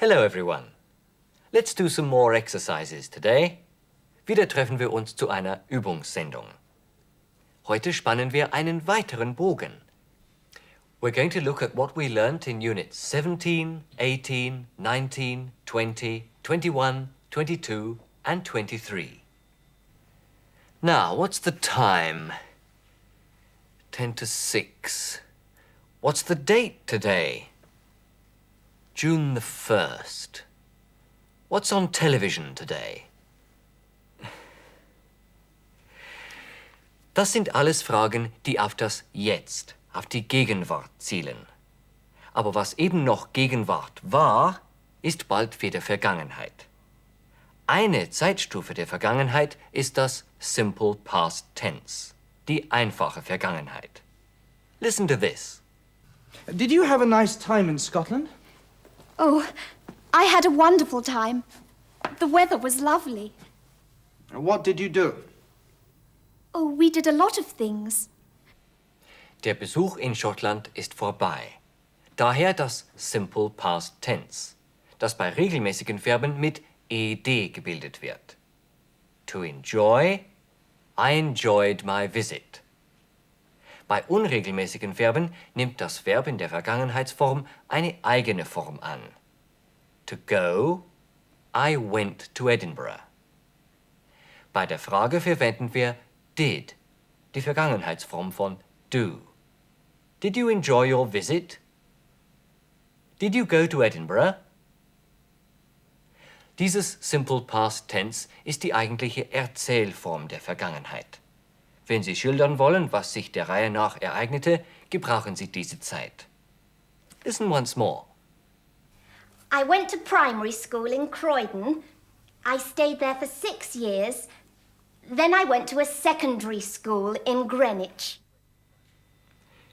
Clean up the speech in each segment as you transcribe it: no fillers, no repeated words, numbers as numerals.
Hello everyone. Let's do some more exercises today. Wieder treffen wir uns zu einer Übungssendung. Heute spannen wir einen weiteren Bogen. We're going to look at what we learnt in units 17, 18, 19, 20, 21, 22 and 23. Now, what's the time? 10 to 6. What's the date today? June the 1st. What's on television today? Das sind alles Fragen, die auf das Jetzt, auf die Gegenwart zielen. Aber was eben noch Gegenwart war, ist bald wieder Vergangenheit. Eine Zeitstufe der Vergangenheit ist das Simple Past Tense, die einfache Vergangenheit. Listen to this. Did you have a nice time in Scotland? Oh, I had a wonderful time. The weather was lovely. What did you do? Oh, we did a lot of things. Der Besuch in Schottland ist vorbei. Daher das Simple Past Tense, das bei regelmäßigen Verben mit ed gebildet wird. To enjoy, I enjoyed my visit. Bei unregelmäßigen Verben nimmt das Verb in der Vergangenheitsform eine eigene Form an. To go, I went to Edinburgh. Bei der Frage verwenden wir did, die Vergangenheitsform von do. Did you enjoy your visit? Did you go to Edinburgh? Dieses Simple Past Tense ist die eigentliche Erzählform der Vergangenheit. Wenn Sie schildern wollen, was sich der Reihe nach ereignete, gebrauchen Sie diese Zeit. Listen once more. I went to primary school in Croydon. I stayed there for 6 years. Then I went to a secondary school in Greenwich.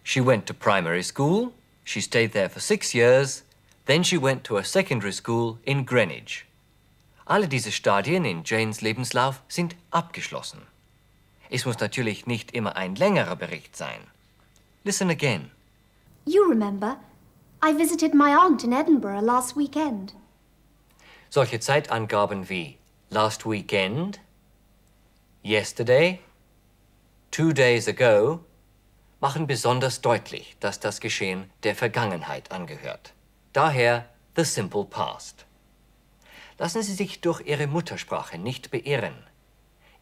She went to primary school, she stayed there for 6 years, then she went to a secondary school in Greenwich. Alle diese Stadien in Janes Lebenslauf sind abgeschlossen. Es muss natürlich nicht immer ein längerer Bericht sein. Listen again. You remember, I visited my aunt in Edinburgh last weekend. Solche Zeitangaben wie last weekend, yesterday, 2 days ago machen besonders deutlich, dass das Geschehen der Vergangenheit angehört. Daher the simple past. Lassen Sie sich durch Ihre Muttersprache nicht beirren.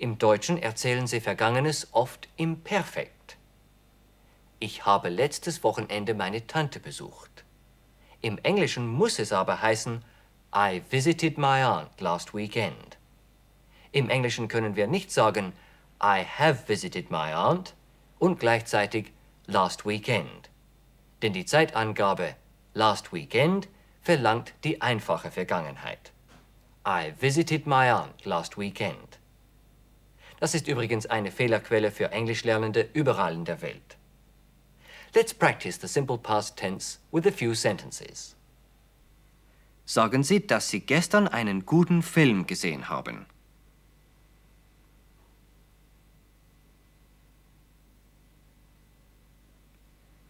Im Deutschen erzählen Sie Vergangenes oft im Perfekt. Ich habe letztes Wochenende meine Tante besucht. Im Englischen muss es aber heißen, I visited my aunt last weekend. Im Englischen können wir nicht sagen, I have visited my aunt und gleichzeitig last weekend. Denn die Zeitangabe last weekend verlangt die einfache Vergangenheit. I visited my aunt last weekend. Das ist übrigens eine Fehlerquelle für Englischlernende überall in der Welt. Let's practice the simple past tense with a few sentences. Sagen Sie, dass Sie gestern einen guten Film gesehen haben.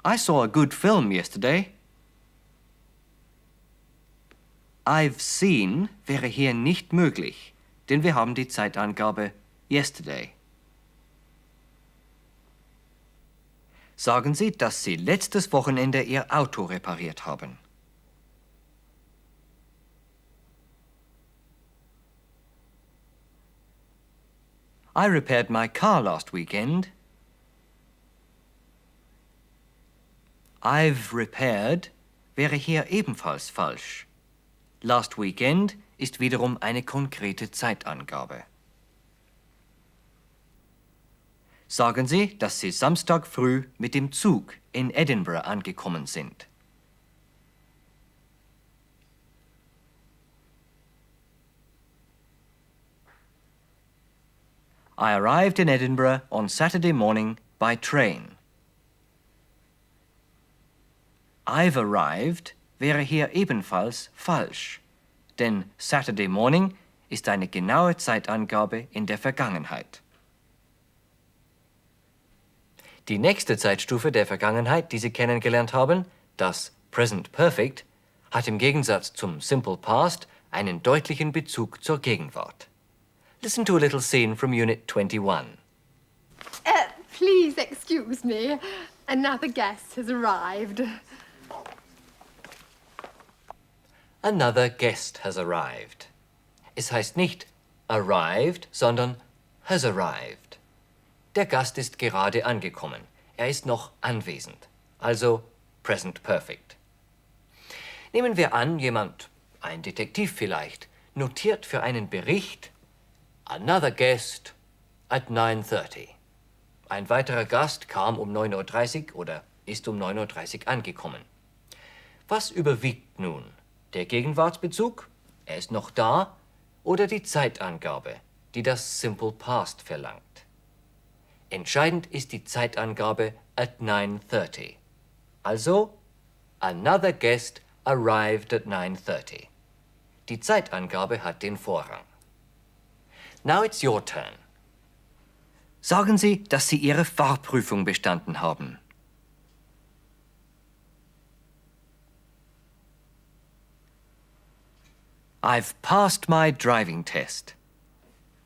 I saw a good film yesterday. I've seen wäre hier nicht möglich, denn wir haben die Zeitangabe yesterday. Sagen Sie, dass Sie letztes Wochenende Ihr Auto repariert haben. I repaired my car last weekend. I've repaired wäre hier ebenfalls falsch. Last weekend ist wiederum eine konkrete Zeitangabe. Sagen Sie, dass Sie Samstag früh mit dem Zug in Edinburgh angekommen sind. I arrived in Edinburgh on Saturday morning by train. I've arrived wäre hier ebenfalls falsch, denn Saturday morning ist eine genaue Zeitangabe in der Vergangenheit. Die nächste Zeitstufe der Vergangenheit, die Sie kennengelernt haben, das Present Perfect, hat im Gegensatz zum Simple Past einen deutlichen Bezug zur Gegenwart. Listen to a little scene from Unit 21. Please excuse me. Another guest has arrived. Another guest has arrived. Es heißt nicht arrived, sondern has arrived. Der Gast ist gerade angekommen. Er ist noch anwesend. Also present perfect. Nehmen wir an, jemand, ein Detektiv vielleicht, notiert für einen Bericht Another guest at 9:30. Ein weiterer Gast kam um 9:30 Uhr oder ist um 9:30 Uhr angekommen. Was überwiegt nun? Der Gegenwartsbezug, er ist noch da, oder die Zeitangabe, die das Simple Past verlangt? Entscheidend ist die Zeitangabe at 9:30. Also, another guest arrived at 9:30. Die Zeitangabe hat den Vorrang. Now it's your turn. Sagen Sie, dass Sie Ihre Fahrprüfung bestanden haben. I've passed my driving test.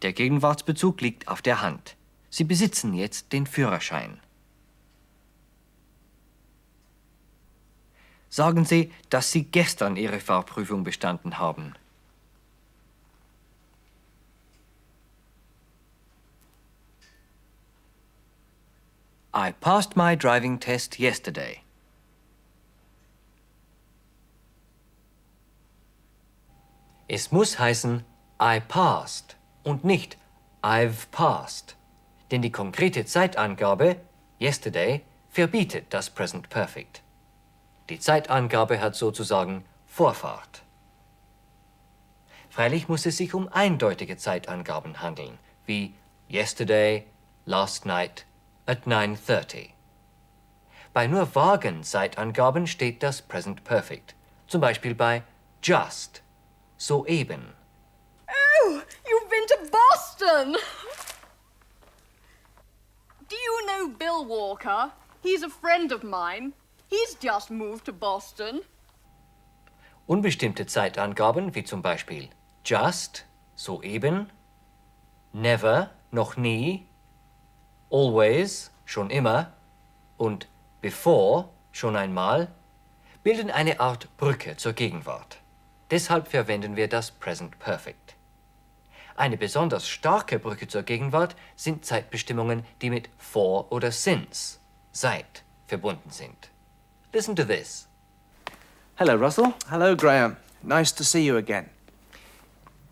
Der Gegenwartsbezug liegt auf der Hand. Sie besitzen jetzt den Führerschein. Sagen Sie, dass Sie gestern Ihre Fahrprüfung bestanden haben. I passed my driving test yesterday. Es muss heißen I passed und nicht I've passed, denn die konkrete Zeitangabe yesterday verbietet das Present Perfect. Die Zeitangabe hat sozusagen Vorfahrt. Freilich muss es sich um eindeutige Zeitangaben handeln, wie yesterday, last night, at 9:30. Bei nur vagen Zeitangaben steht das Present Perfect, zum Beispiel bei just, soeben. Oh, you've been to Boston! Do you know Bill Walker? He's a friend of mine. He's just moved to Boston. Unbestimmte Zeitangaben, wie zum Beispiel just, soeben, never, noch nie, always, schon immer und before, schon einmal, bilden eine Art Brücke zur Gegenwart. Deshalb verwenden wir das Present Perfect. Eine besonders starke Brücke zur Gegenwart sind Zeitbestimmungen, die mit for oder since, seit, verbunden sind. Listen to this. Hello, Russell. Hello, Graham. Nice to see you again.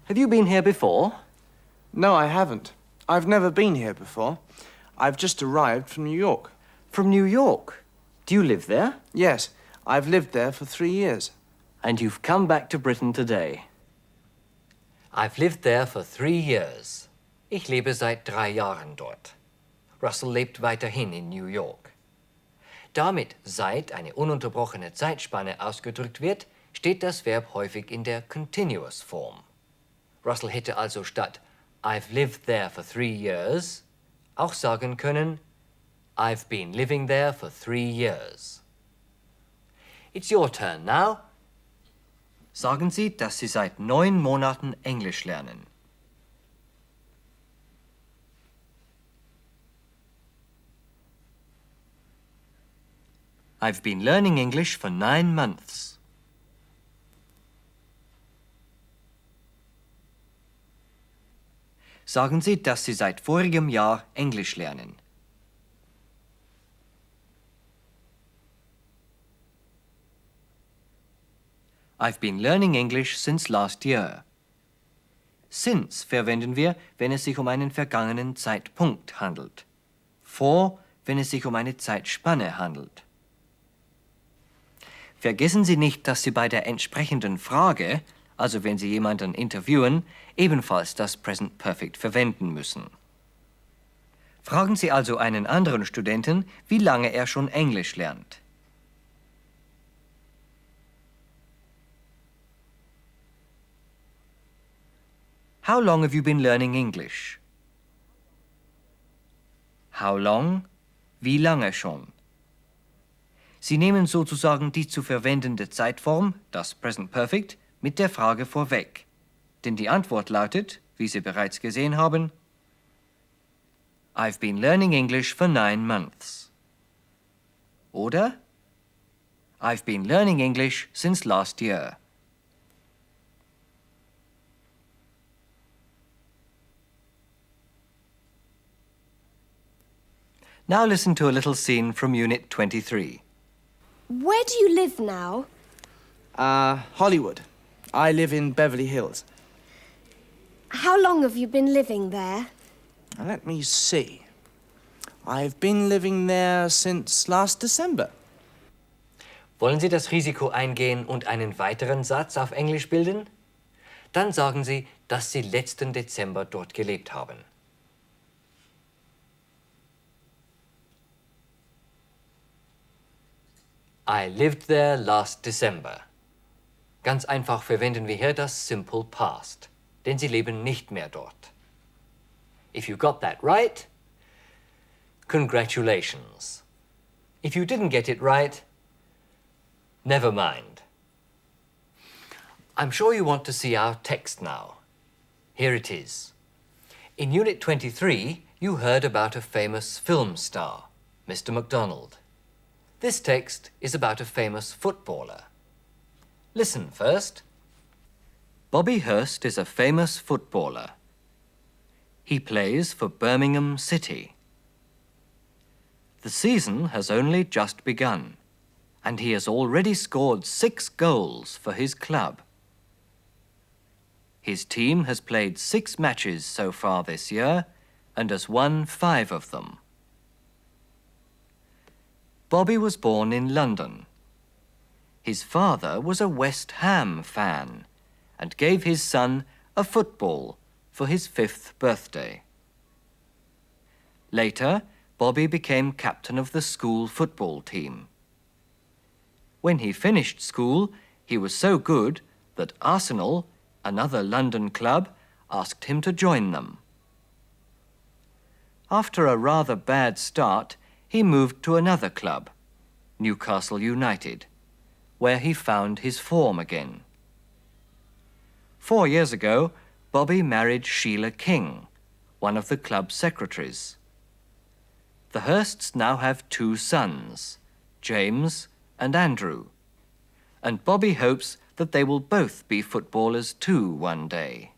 Have you been here before? No, I haven't. I've never been here before. I've just arrived from New York. From New York? Do you live there? Yes, I've lived there for 3 years. And you've come back to Britain today. I've lived there for 3 years. Ich lebe seit 3 Jahren dort. Russell lebt weiterhin in New York. Damit seit eine ununterbrochene Zeitspanne ausgedrückt wird, steht das Verb häufig in der Continuous Form. Russell hätte also statt I've lived there for 3 years auch sagen können I've been living there for 3 years. It's your turn now. Sagen Sie, dass Sie seit 9 Monaten Englisch lernen. I've been learning English for 9 months. Sagen Sie, dass Sie seit vorigem Jahr Englisch lernen. I've been learning English since last year. Since verwenden wir, wenn es sich um einen vergangenen Zeitpunkt handelt. For, wenn es sich um eine Zeitspanne handelt. Vergessen Sie nicht, dass Sie bei der entsprechenden Frage, also wenn Sie jemanden interviewen, ebenfalls das Present Perfect verwenden müssen. Fragen Sie also einen anderen Studenten, wie lange er schon Englisch lernt. How long have you been learning English? How long? Wie lange schon? Sie nehmen sozusagen die zu verwendende Zeitform, das Present Perfect, mit der Frage vorweg. Denn die Antwort lautet, wie Sie bereits gesehen haben, I've been learning English for 9 months. Oder I've been learning English since last year. Now listen to a little scene from Unit 23. Where do you live now? Hollywood. I live in Beverly Hills. How long have you been living there? Let me see. I've been living there since last December. Wollen Sie das Risiko eingehen und einen weiteren Satz auf Englisch bilden? Dann sagen Sie, dass Sie letzten Dezember dort gelebt haben. I lived there last December. Ganz einfach verwenden wir hier das Simple Past, denn Sie leben nicht mehr dort. If you got that right, congratulations. If you didn't get it right, never mind. I'm sure you want to see our text now. Here it is. In Unit 23, you heard about a famous film star, Mr. MacDonald. This text is about a famous footballer. Listen first. Bobby Hurst is a famous footballer. He plays for Birmingham City. The season has only just begun, and he has already scored 6 goals for his club. His team has played 6 matches so far this year and has won 5 of them. Bobby was born in London. His father was a West Ham fan and gave his son a football for his 5th birthday. Later, Bobby became captain of the school football team. When he finished school, he was so good that Arsenal, another London club, asked him to join them. After a rather bad start, he moved to another club, Newcastle United, where he found his form again. 4 years ago, Bobby married Sheila King, one of the club's secretaries. The Hursts now have 2 sons, James and Andrew, and Bobby hopes that they will both be footballers too one day.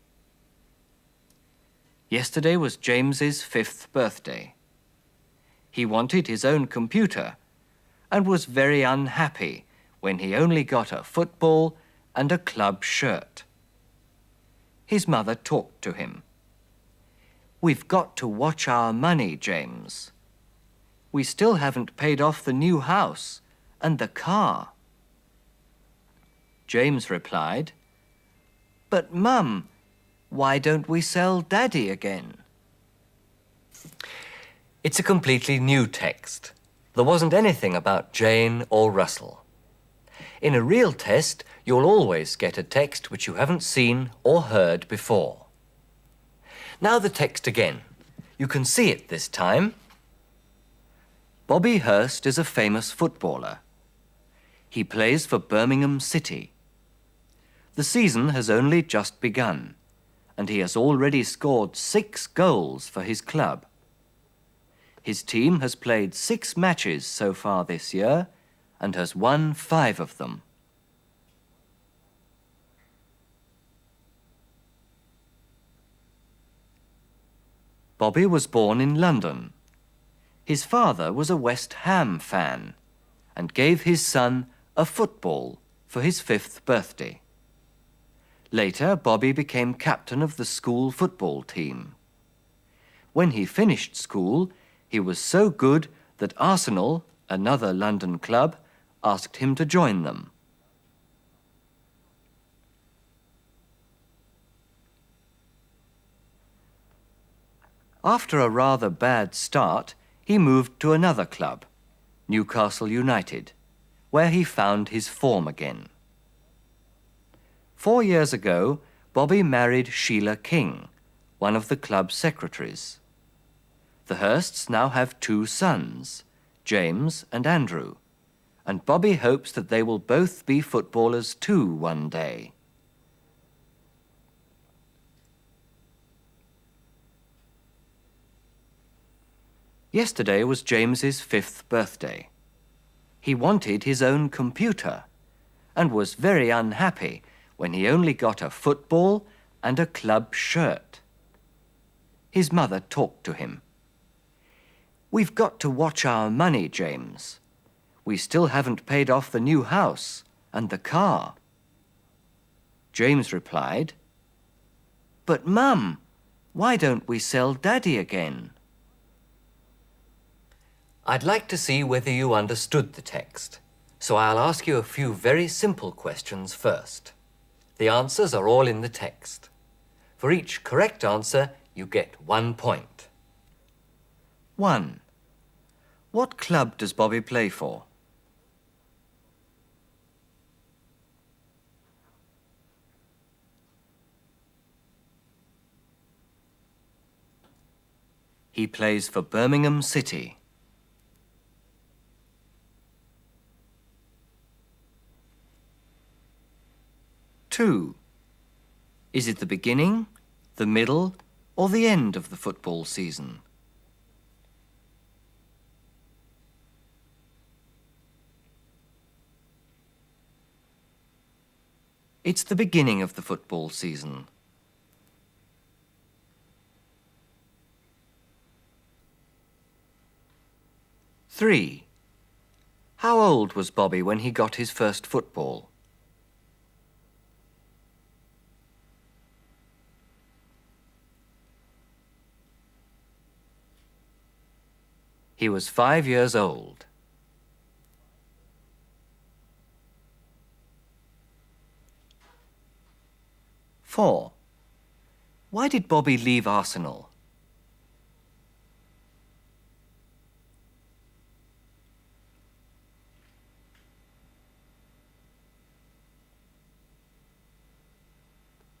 Yesterday was James's 5th birthday. He wanted his own computer and was very unhappy when he only got a football and a club shirt. His mother talked to him. "We've got to watch our money, James. We still haven't paid off the new house and the car." James replied, "But, Mum, why don't we sell Daddy again?" It's a completely new text. There wasn't anything about Jane or Russell. In a real test, you'll always get a text which you haven't seen or heard before. Now the text again. You can see it this time. Bobby Hurst is a famous footballer. He plays for Birmingham City. The season has only just begun, and he has already scored 6 goals for his club. His team has played 6 matches so far this year and has won 5 of them. Bobby was born in London. His father was a West Ham fan and gave his son a football for his 5th birthday. Later, Bobby became captain of the school football team. When he finished school, he was so good that Arsenal, another London club, asked him to join them. After a rather bad start, he moved to another club, Newcastle United, where he found his form again. 4 years ago, Bobby married Sheila King, one of the club's secretaries. The Hursts now have 2 sons, James and Andrew, and Bobby hopes that they will both be footballers too one day. Yesterday was James's 5th birthday. He wanted his own computer and was very unhappy when he only got a football and a club shirt. His mother talked to him. "We've got to watch our money, James. We still haven't paid off the new house and the car." James replied, "But Mum, why don't we sell Daddy again?" I'd like to see whether you understood the text, so I'll ask you a few very simple questions first. The answers are all in the text. For each correct answer, you get 1 point. 1. What club does Bobby play for? He plays for Birmingham City. 2. Is it the beginning, the middle, or the end of the football season? It's the beginning of the football season. 3. How old was Bobby when he got his first football? He was 5 years old. 4. Why did Bobby leave Arsenal?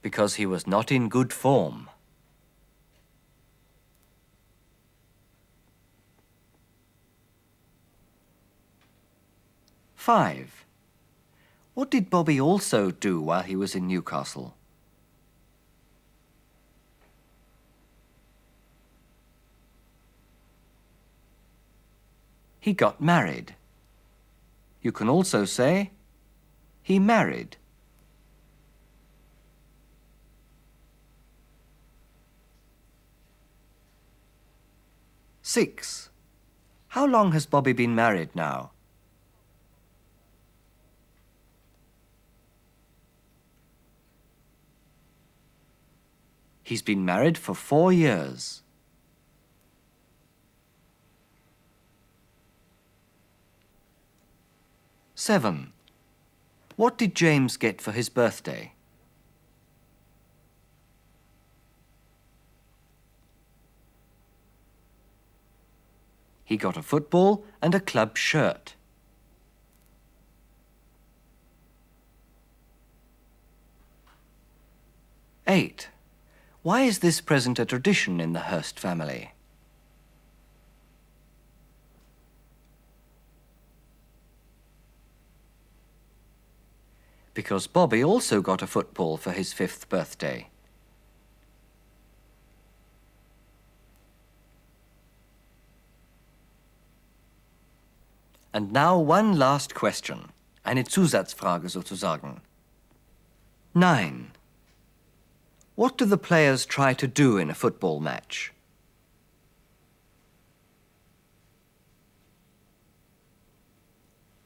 Because he was not in good form. 5. What did Bobby also do while he was in Newcastle? He got married. You can also say, he married. 6. How long has Bobby been married now? He's been married for 4 years. 7. What did James get for his birthday? He got a football and a club shirt. 8. Why is this present a tradition in the Hurst family? Because Bobby also got a football for his 5th birthday. And now one last question, eine Zusatzfrage sozusagen. 9. What do the players try to do in a football match?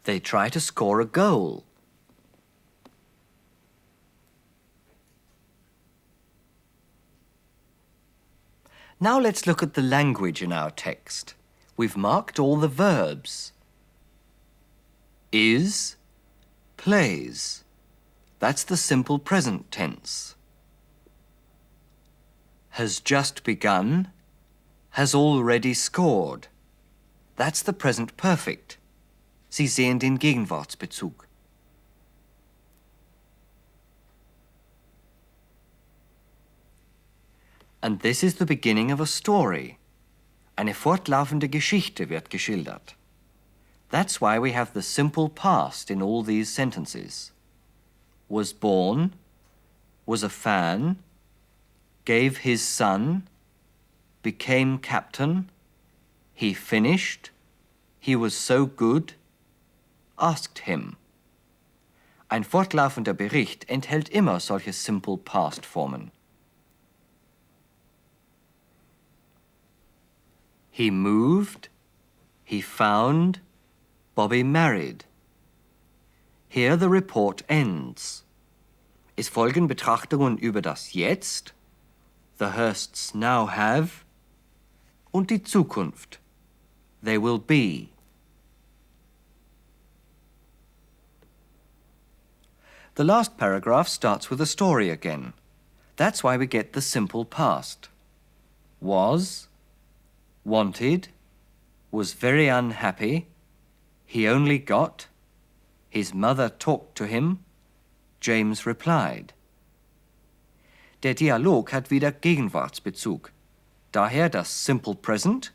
They try to score a goal. Now let's look at the language in our text. We've marked all the verbs. Is, plays. That's the simple present tense. Has just begun, has already scored. That's the present perfect. Sie sehen den Gegenwartsbezug. And this is the beginning of a story. Eine fortlaufende Geschichte wird geschildert. That's why we have the simple past in all these sentences. Was born, was a fan, gave his son, became captain, he finished, he was so good, asked him. Ein fortlaufender Bericht enthält immer solche simple past Formen. He moved, he found, Bobby married. Here the report ends. Es folgen Betrachtungen über das Jetzt, the Hursts now have, und die Zukunft, they will be. The last paragraph starts with a story again. That's why we get the simple past. Was, wanted, was very unhappy, he only got, his mother talked to him, James replied. Der Dialog hat wieder Gegenwartsbezug. Daher das Simple Present,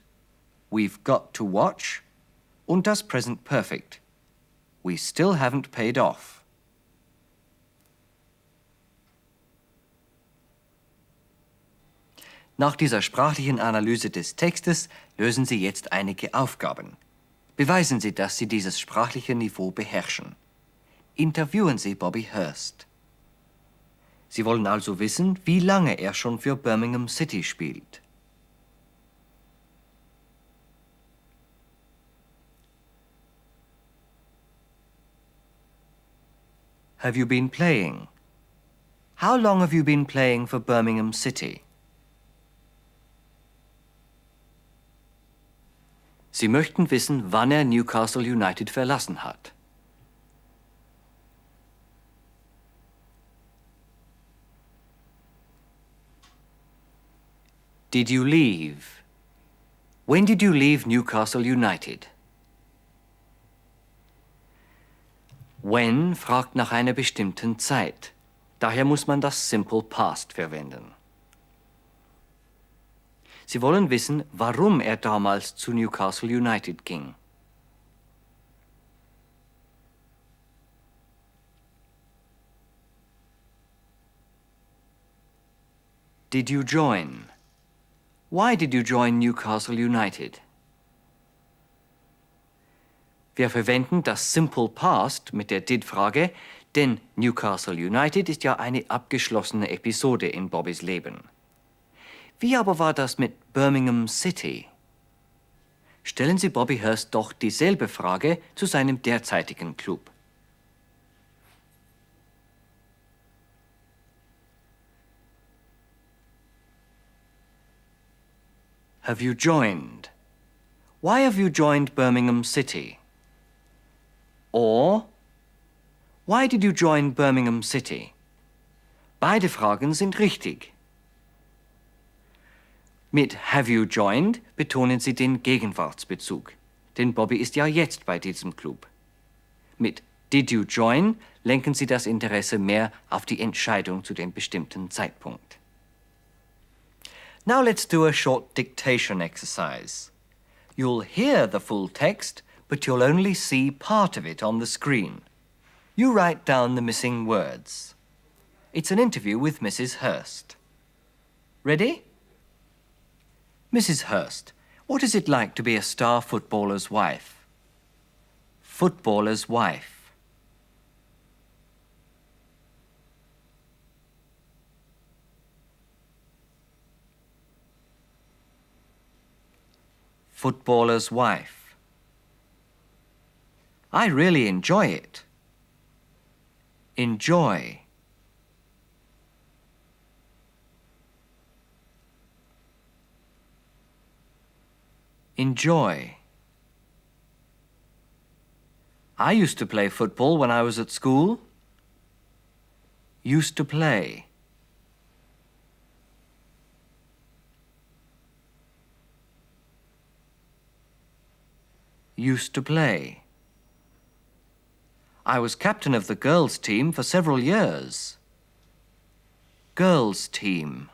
we've got to watch, und das Present Perfect, we still haven't paid off. Nach dieser sprachlichen Analyse des Textes lösen Sie jetzt einige Aufgaben. Beweisen Sie, dass Sie dieses sprachliche Niveau beherrschen. Interviewen Sie Bobby Hurst. Sie wollen also wissen, wie lange er schon für Birmingham City spielt. Have you been playing? How long have you been playing for Birmingham City? Sie möchten wissen, wann er Newcastle United verlassen hat. Did you leave? When did you leave Newcastle United? When fragt nach einer bestimmten Zeit. Daher muss man das Simple Past verwenden. Sie wollen wissen, warum er damals zu Newcastle United ging. Did you join? Why did you join Newcastle United? Wir verwenden das Simple Past mit der Did-Frage, denn Newcastle United ist ja eine abgeschlossene Episode in Bobbys Leben. Wie aber war das mit Birmingham City? Stellen Sie Bobby Hurst doch dieselbe Frage zu seinem derzeitigen Club. Have you joined? Why have you joined Birmingham City? Or, why did you join Birmingham City? Beide Fragen sind richtig. Mit have you joined betonen Sie den Gegenwartsbezug, denn Bobby ist ja jetzt bei diesem Club. Mit did you join lenken Sie das Interesse mehr auf die Entscheidung zu dem bestimmten Zeitpunkt. Now let's do a short dictation exercise. You'll hear the full text, but you'll only see part of it on the screen. You write down the missing words. It's an interview with Mrs. Hurst. Ready? Mrs. Hurst, what is it like to be a star footballer's wife? Footballer's wife. Footballer's wife. I really enjoy it. Enjoy. Enjoy. I used to play football when I was at school. Used to play. Used to play. I was captain of the girls' team for several years. Girls' team.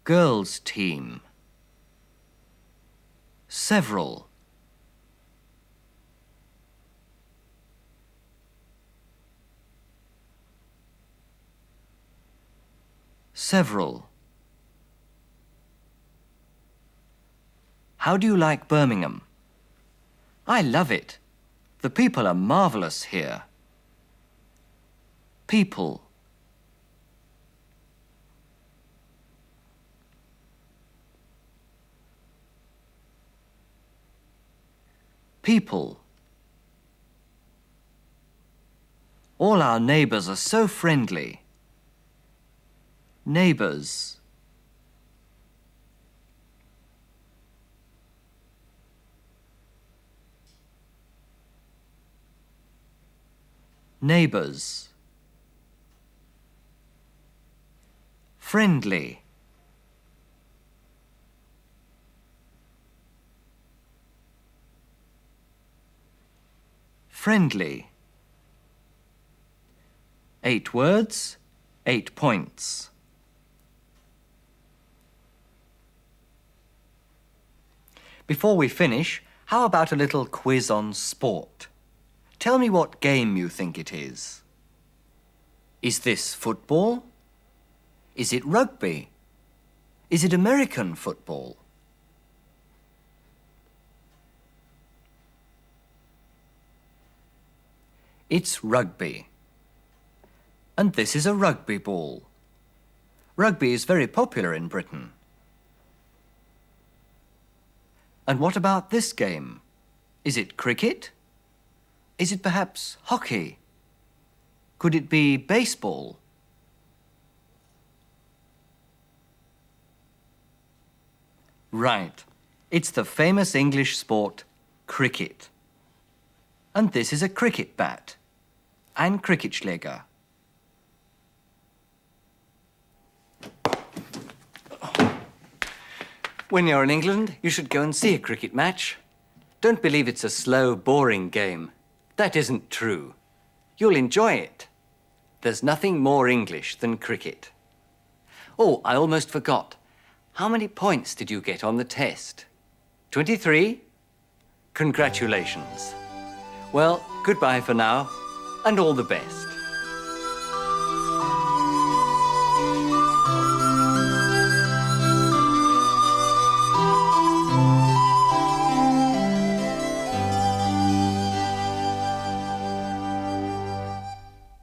Girls' team. Several. Several. How do you like Birmingham? I love it. The people are marvelous here. People. People. All our neighbours are so friendly. Neighbours. Neighbours. Friendly. Friendly. 8 words, 8 points. Before we finish, how about a little quiz on sport? Tell me what game you think it is. Is this football? Is it rugby? Is it American football? It's rugby. And this is a rugby ball. Rugby is very popular in Britain. And what about this game? Is it cricket? Is it perhaps hockey? Could it be baseball? Right. It's the famous English sport, cricket. And this is a cricket bat. Ein Cricketschläger. When you're in England, you should go and see a cricket match. Don't believe it's a slow, boring game. That isn't true. You'll enjoy it. There's nothing more English than cricket. Oh, I almost forgot. How many points did you get on the test? 23? Congratulations. Well, goodbye for now, and all the best.